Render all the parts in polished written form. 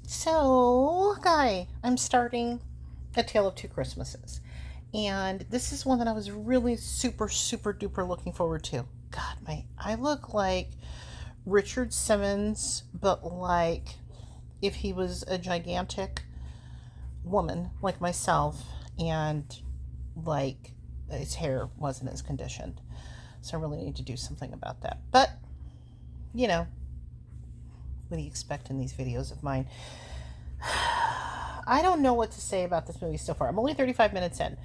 So, Guy, I'm starting A Tale of Two Christmases. And this is one that I was really super duper looking forward to. God, I look like Richard Simmons, but like if he was a gigantic woman like myself and like his hair wasn't as conditioned. So I really need to do something about that. But, you know, what do you expect in these videos of mine? I don't know what to say about this movie so far. I'm only 35 minutes in.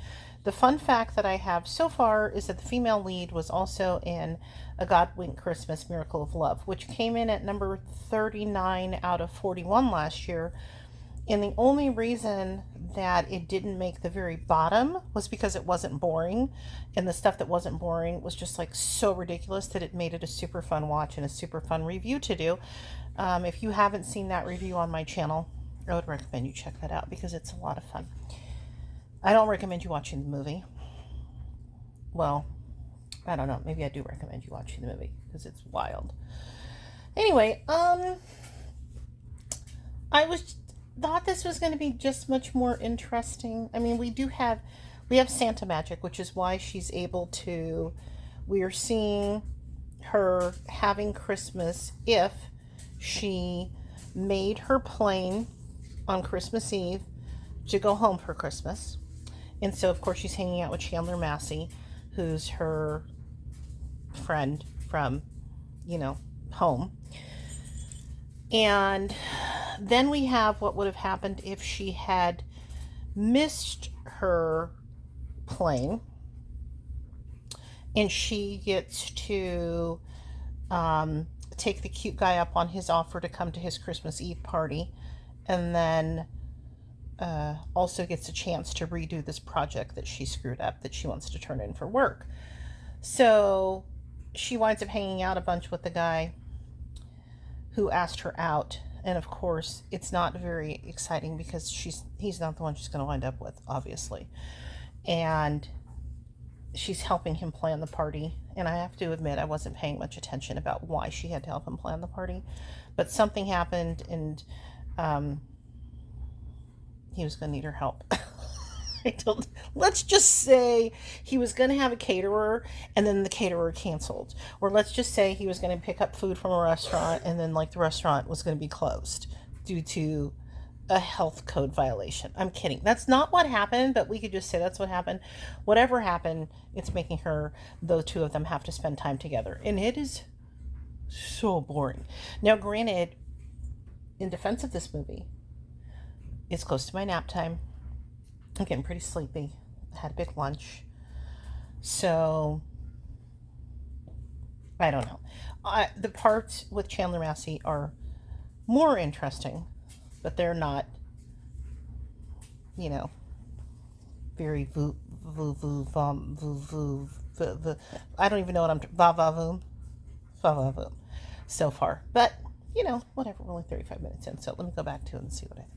The fun fact that I have so far is that the female lead was also in A God Wink Christmas Miracle of Love, which came in at number 39 out of 41 last year. And the only reason that it didn't make the very bottom was because it wasn't boring. And the stuff that wasn't boring was just like so ridiculous that it made it a super fun watch and a super fun review to do. If you haven't seen that review on my channel, I would recommend you check that out because it's a lot of fun. I don't recommend you watching the movie. Well, I don't know. Maybe I do recommend you watching the movie because it's wild. Anyway, I was thought this was going to be just much more interesting. I mean, we have Santa magic, which is why she's able to. We are seeing her having Christmas if she made her plane on Christmas Eve to go home for Christmas. And so, of course, she's hanging out with Chandler Massey, who's her friend from, home. And then we have what would have happened if she had missed her plane and she gets to take the cute guy up on his offer to come to his Christmas Eve party, and then also gets a chance to redo this project that she screwed up that she wants to turn in for work. So she winds up hanging out a bunch with the guy who asked her out. And of course, it's not very exciting because he's not the one she's going to wind up with, obviously. And she's helping him plan the party. And I have to admit, I wasn't paying much attention about why she had to help him plan the party. But something happened, and he was going to need her help. Let's just say he was going to have a caterer and then the caterer canceled. Or let's just say he was going to pick up food from a restaurant and then the restaurant was going to be closed due to a health code violation. I'm kidding. That's not what happened, but we could just say that's what happened. Whatever happened, it's making the two of them have to spend time together. And it is so boring. Now, granted, in defense of this movie, it's close to my nap time. I'm getting pretty sleepy. I had a big lunch. So, I don't know. The parts with Chandler Massey are more interesting, but they're not, very I don't even know what I'm, va-va-voom so far. But, whatever, we're only 35 minutes in, so let me go back to it and see what I think.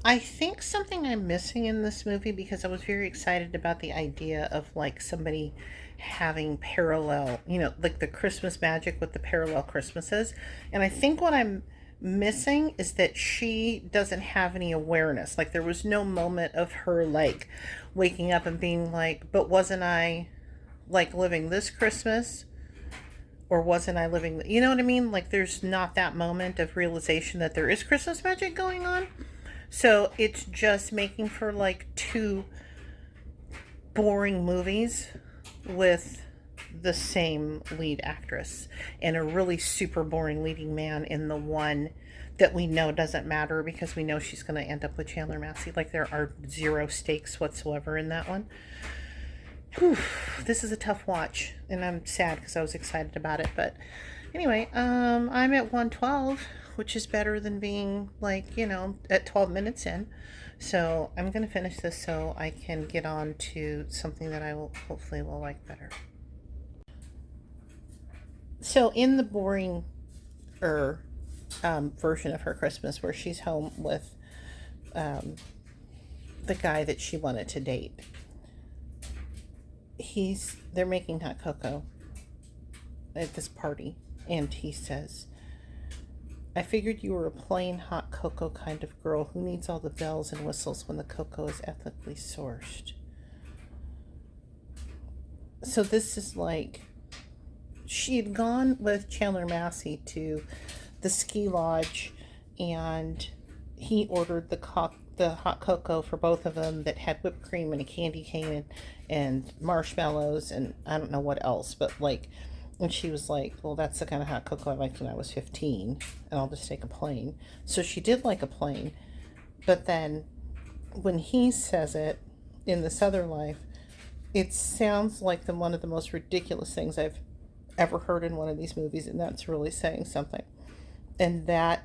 I think something I'm missing in this movie, because I was very excited about the idea of somebody having parallel, the Christmas magic with the parallel Christmases. And I think what I'm missing is that she doesn't have any awareness. There was no moment of her waking up and being but wasn't I living this Christmas? Or wasn't I living, you know what I mean? There's not that moment of realization that there is Christmas magic going on. So it's just making for two boring movies with the same lead actress and a really super boring leading man in the one that we know doesn't matter because we know she's going to end up with Chandler Massey. There are zero stakes whatsoever in that one. Whew, this is a tough watch, and I'm sad because I was excited about it. But anyway, I'm at 112, which is better than being at 12 minutes in. So I'm going to finish this so I can get on to something that I will hopefully will like better. So in the boring version of her Christmas, where she's home with the guy that she wanted to date, they're making hot cocoa at this party, and he says, I figured you were a plain hot cocoa kind of girl who needs all the bells and whistles when the cocoa is ethically sourced. So this is like she had gone with Chandler Massey to the ski lodge, and he ordered the hot cocoa for both of them that had whipped cream and a candy cane and marshmallows and I don't know what else, but like, and she was like, well, that's the kind of hot cocoa I liked when I was 15, and I'll just take a plain. So she did like a plain, but then when he says it in This Other Life, it sounds like one of the most ridiculous things I've ever heard in one of these movies, and that's really saying something. And that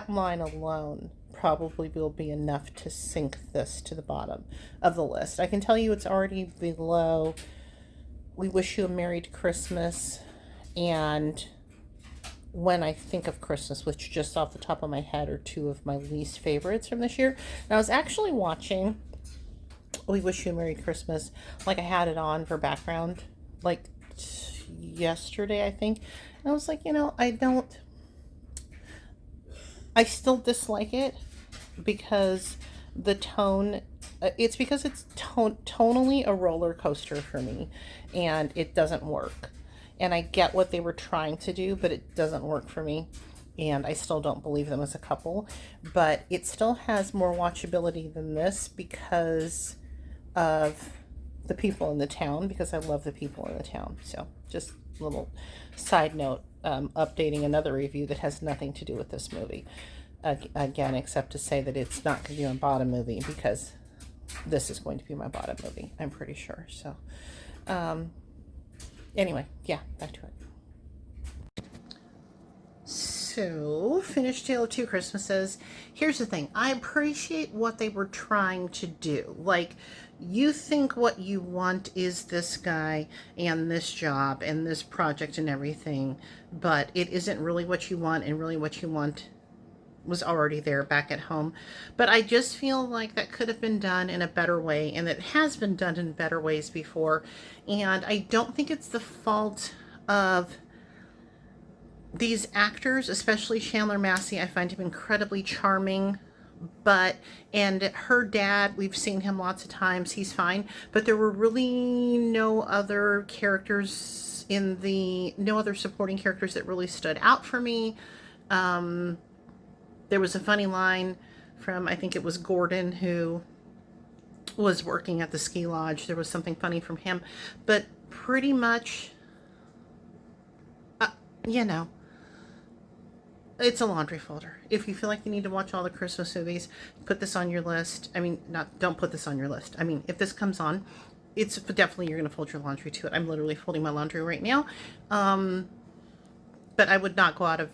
line alone probably will be enough to sink this to the bottom of the list. I can tell you it's already below We Wish You a Merry Christmas and When I Think of Christmas, which just off the top of my head are two of my least favorites from this year. And I was actually watching We Wish You a Merry Christmas, like I had it on for background, like yesterday, I think. And I was like, I still dislike it because the tone, it's because it's tonally a roller coaster for me, and it doesn't work. And I get what they were trying to do, but it doesn't work for me. And I still don't believe them as a couple. But it still has more watchability than this because of the people in the town, because I love the people in the town. So just a little side note, updating another review that has nothing to do with this movie. Again, except to say that it's not going to be my bottom movie, because this is going to be my bottom movie, I'm pretty sure. So, anyway, yeah, back to it. So, finished Tale of Two Christmases. Here's the thing. I appreciate what they were trying to do. Like, you think what you want is this guy and this job and this project and everything, but it isn't really what you want, and really what you want was already there back at home. But I just feel like that could have been done in a better way, and that has been done in better ways before. And I don't think it's the fault of these actors, especially Chandler Massey. I find him incredibly charming, and her dad, we've seen him lots of times, he's fine, but there were really no other supporting characters that really stood out for me. There was a funny line from, I think it was Gordon, who was working at the ski lodge. There was something funny from him, but pretty much, you know, it's a laundry folder. If you feel like you need to watch all the Christmas movies, put this on your list. I mean, don't put this on your list. I mean, if this comes on, it's definitely, you're going to fold your laundry to it. I'm literally folding my laundry right now. But I would not go out of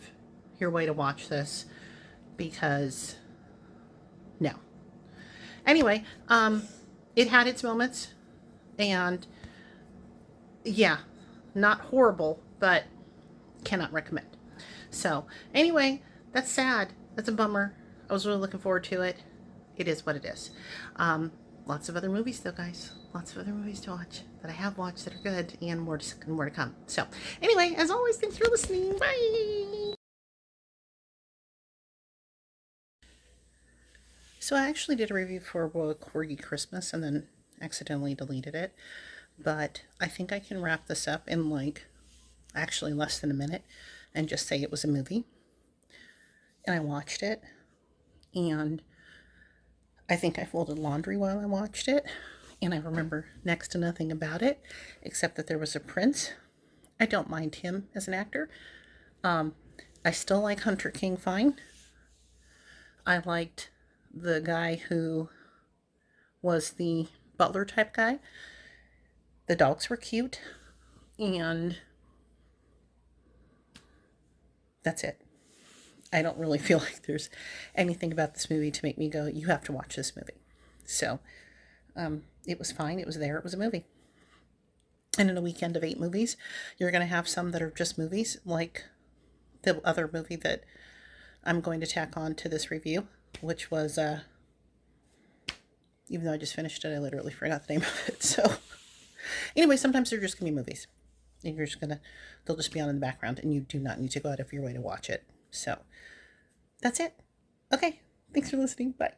your way to watch this, because no. Anyway, it had its moments, and yeah, not horrible, but cannot recommend. So anyway, that's sad. That's a bummer. I was really looking forward to it. It is what it is. Lots of other movies though, guys. Lots of other movies to watch that I have watched that are good, and more to come. So anyway, as always, thanks for listening. Bye. So I actually did a review for Corgi Christmas and then accidentally deleted it. But I think I can wrap this up in actually less than a minute and just say it was a movie. And I watched it. And I think I folded laundry while I watched it. And I remember next to nothing about it, except that there was a prince. I don't mind him as an actor. I still like Hunter King fine. I liked the guy who was the butler type guy. The dogs were cute, and that's it. I don't really feel like there's anything about this movie to make me go, you have to watch this movie. So it was fine. It was there. It was a movie. And in a weekend of 8 movies, you're going to have some that are just movies, like the other movie that I'm going to tack on to this review, which was, even though I just finished it, I literally forgot the name of it. So anyway, sometimes they're just going to be movies. And they'll just be on in the background, and you do not need to go out of your way to watch it. So that's it. Okay. Thanks for listening. Bye.